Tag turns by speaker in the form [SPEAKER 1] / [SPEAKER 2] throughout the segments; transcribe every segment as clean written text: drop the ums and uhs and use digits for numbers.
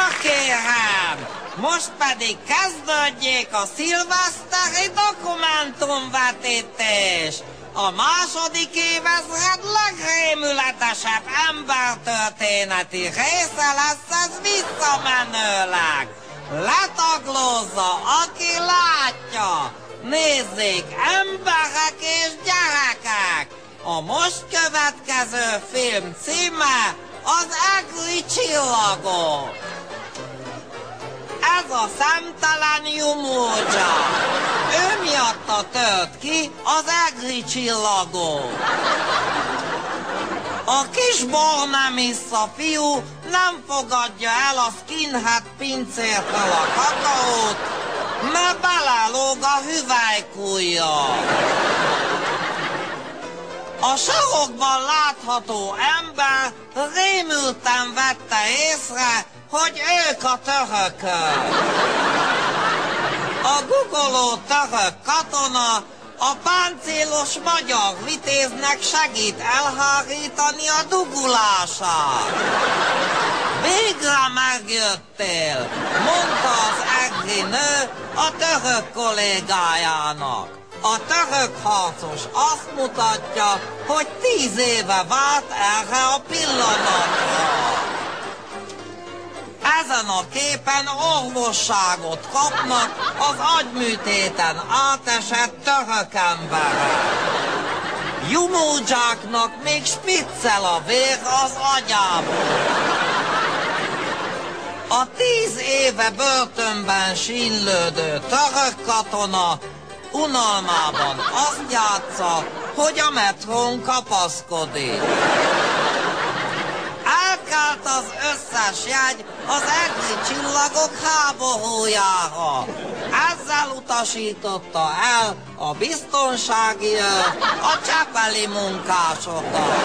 [SPEAKER 1] Na kérem, most pedig kezdődjék a szilveszteri dokumentumvetítés. A második évezred legrémületesebb embertörténeti része lesz ez visszamenőleg. Letaglózza, aki látja. Nézzék, emberek és gyerekek! A most következő film címe az Egri csillagok. Ez a szemtelen Jumódzsa. Ő miatta tört ki az egri csillagok. A kis bornemissza fiú nem fogadja el a skinhead pincértől a kakaót, mert belelóg a hüvelykujja. A sarokban látható ember rémülten vette észre, hogy ők a törökök. A guggoló török katona a páncélos magyar vitéznek segít elhárítani a dugulását. Végre megjöttél, mondta az egri nő a török kollégájának. A török harcos azt mutatja, hogy 10 éve várt erre a pillanatra. Ezen a képen orvosságot kapnak az agyműtéten átesett török emberek. Jumódzsáknak még spiccel a vér az agyából. A 10 éve börtönben sínlődő török katona unalmában azt játsza, hogy a metrón kapaszkodik. Elkelt az összes jegy az egri csillagok háborújára. Ezzel utasította el a biztonsági őr a csepeli munkásokat.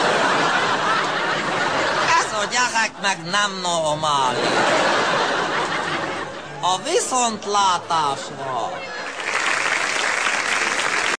[SPEAKER 1] Ez a gyerek meg nem normális. A viszontlátásra!